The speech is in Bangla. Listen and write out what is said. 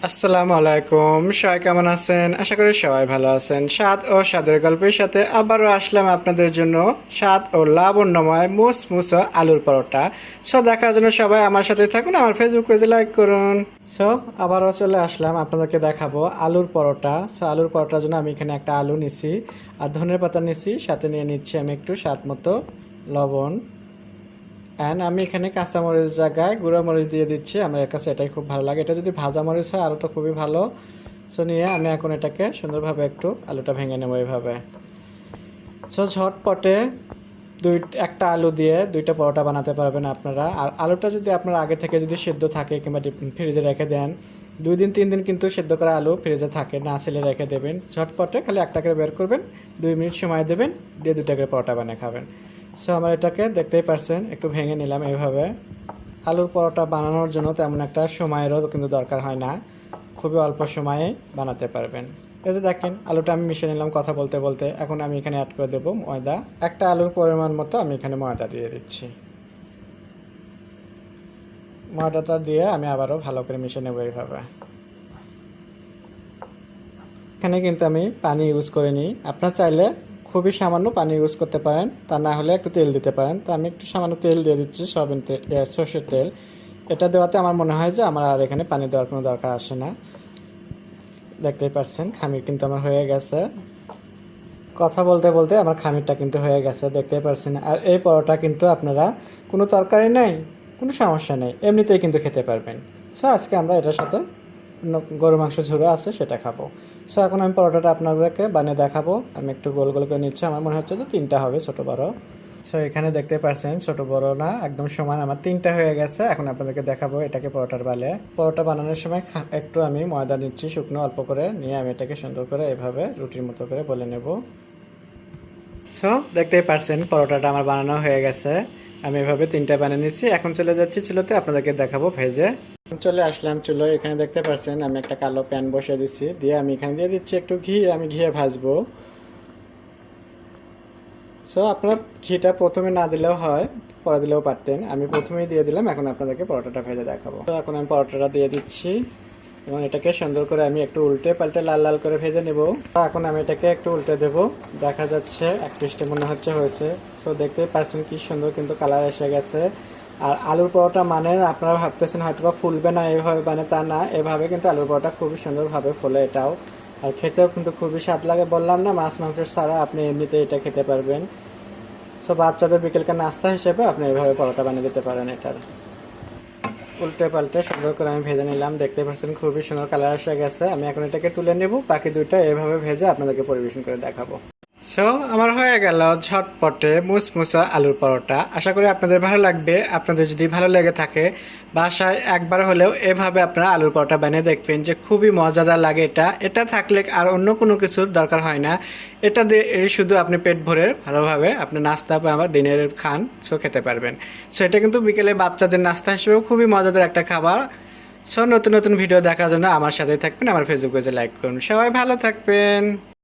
আসসালামু আলাইকুম। সবাই কেমন আছেন? আশা করি সবাই ভালো আছেন। স্বাদ ও স্বাদের গল্পের সাথে আবারও আসলাম আপনাদের জন্য স্বাদ ও লাবণ্যময় মুসমুসো আলুর পরোটা। সো দেখার জন্য সবাই আমার সাথে থাকুন, আমার ফেসবুক পেজে লাইক করুন। সো আবারও চলে আসলাম আপনাদেরকে দেখাবো আলুর পরোটা। সো আলুর পরোটার জন্য আমি এখানে একটা আলু নিছি আর ধনের পাতা নিছি, সাথে নিয়ে নিচ্ছি আমি একটু স্বাদ মতো লবণ। অ্যান্ড আমি এখানে কাঁচামরিচ জায়গায় গুঁড়ো মরিচ দিয়ে দিচ্ছি, আমার কাছে এটাই খুব ভালো লাগে। এটা যদি ভাজা মরিচ হয় আরও তো খুবই ভালো। সো নিয়ে আমি এখন এটাকে সুন্দরভাবে একটু আলুটা ভেঙে নেবো এইভাবে। সো ঝটপটে একটা আলু দিয়ে দুইটা পরোটা বানাতে পারবেন আপনারা। আর আলুটা যদি আপনার আগে থেকে যদি সেদ্ধ থাকে কিংবা ফ্রিজে রেখে দেন, 2 দিন 3 দিন কিন্তু সেদ্ধ করা আলু ফ্রিজে থাকে না, ছেলে রেখে দেবেন। ঝটপটে খালি একটা করে বের করবেন, 2 মিনিট সময় দেবেন, দিয়ে দুটা করে পরোটা বানিয়ে খাবেন। সো আমার এটাকে দেখতেই পারছেন একটু ভেঙে নিলাম এইভাবে। আলুর পরোটা বানানোর জন্য তেমন একটা সময়েরও কিন্তু দরকার হয় না, খুবই অল্প সময়ে বানাতে পারবেন। এই যে দেখেন আলুটা আমি মিশিয়ে নিলাম কথা বলতে বলতে। এখন আমি এখানে অ্যাড করে দেবো ময়দা। একটা আলুর পরিমাণ মতো আমি এখানে ময়দা দিয়ে দিচ্ছি। ময়দাটা দিয়ে আমি আবারও ভালো করে মিশিয়ে নেবো এইভাবে। এখানে কিন্তু আমি পানি ইউজ করিনি, আপনার চাইলে খুবই সামান্য পানি ইউজ করতে পারেন, তা না হলে একটু তেল দিতে পারেন। তো আমি একটু সামান্য তেল দিয়ে দিচ্ছি, সয়াবিন তেল, সর্ষের তেল। এটা দেওয়াতে আমার মনে হয় যে আমার আর এখানে পানি দেওয়ার কোনো দরকার আসে না। দেখতেই পাচ্ছেন খামির কিন্তু আমার হয়ে গেছে। কথা বলতে বলতে আমার খামিরটা কিন্তু হয়ে গেছে, দেখতেই পাচ্ছেন। আর এই পরোটা কিন্তু আপনারা কোনো তরকারি নেই, কোনো সমস্যা নেই, এমনিতেই কিন্তু খেতে পারবেন। সো আজকে আমরা এটার সাথে গরু মাংস ঝুড়ো আছে সেটা খাবো। সো এখন আমি পরোটাটা আপনাদেরকে বানিয়ে দেখাবো। আমি একটু গোল গোল করে নিচ্ছি, আমার মনে হচ্ছে যে 3টা হবে ছোটো বড়ো। সো এখানে দেখতে পাচ্ছেন ছোটো বড় না, একদম সমান আমার 3টা হয়ে গেছে। এখন আপনাদেরকে দেখাবো এটাকে পরোটার বালে। পরোটা বানানোর সময় একটু আমি ময়দা নিচ্ছি শুকনো, অল্প করে নিয়ে আমি এটাকে সুন্দর করে এভাবে রুটির মতো করে বলে নেব। সো দেখতেই পারছেন পরোটাটা আমার বানানো হয়ে গেছে। আমি এভাবে 3টা বানিয়ে নিচ্ছি। এখন চলে যাচ্ছি চুলোতে, আপনাদেরকে দেখাবো ভেজে। চলে আসলাম চুলো, এখানে দেখতে পাচ্ছেন আমি একটা কালো প্যান বসিয়ে দিচ্ছি, দিয়ে আমি এখানে দিয়ে দিচ্ছি একটু ঘি। আমি ঘিয়ে ভাজবো। সো আপনার ঘিটা প্রথমে না দিলেও হয়, পরে দিলেও পারতেন, আমি প্রথমেই দিয়ে দিলাম। এখন আপনাদেরকে পরোটাটা ভেজে দেখাবো। তো এখন আমি পরোটাটা দিয়ে দিচ্ছি এবং এটাকে সুন্দর করে আমি একটু উল্টে পাল্টে লাল লাল করে ভেজে নেব। এখন আমি এটাকে একটু উল্টে দেব, দেখা যাচ্ছে এক পৃষ্ঠে মনে হচ্ছে হয়েছে। সো দেখতেই পাচ্ছেন কি সুন্দর কিন্তু কালার এসে গেছে। আর আলুর পরোটা মানে আপনারা ভাবতেছেন হয়তো বা ফুলবে না, এইভাবে মানে তা না, এভাবে কিন্তু আলুর পরোটা খুবই সুন্দরভাবে ফোলে এটাও। আর খেতেও কিন্তু খুবই স্বাদ লাগে, বললাম না মাছ মাংস ছাড়া আপনি এমনিতে এটা খেতে পারবেন। সো বাচ্চাদের বিকেলকার নাস্তা হিসেবে আপনি এভাবে পরোটা বানিয়ে দিতে পারেন। এটার উল্টে পাল্টে সুন্দর করে আমি ভেজে নিলাম, দেখতে পাচ্ছেন খুবই সুন্দর কালার এসে গেছে। আমি এখন এটাকে তুলে নেব, বাকি দুইটা এভাবে ভেজে আপনাদেরকে পরিবেশন করে দেখাবো। সো আমার হয়ে গেল ঝটপটে মুসমুসা আলুর পরোটা। আশা করি আপনাদের ভালো লাগবে। আপনাদের যদি ভালো লেগে থাকে, বাসায় একবার হলেও এভাবে আপনারা আলুর পরোটা বানিয়ে দেখবেন যে খুবই মজাদার লাগে। এটা থাকলে আর অন্য কোনো কিছুর দরকার হয় না। এটা দিয়ে শুধু আপনি পেট ভরে ভালোভাবে আপনি নাস্তা বা দিনের খান, সো খেতে পারবেন। সো এটা কিন্তু বিকেলে বাচ্চাদের নাস্তা হিসেবেও খুবই মজাদার একটা খাবার। সো নতুন নতুন ভিডিও দেখার জন্য আমার সাথেই থাকবেন, আমার ফেসবুক পেজে লাইক করুন। সবাই ভালো থাকবেন।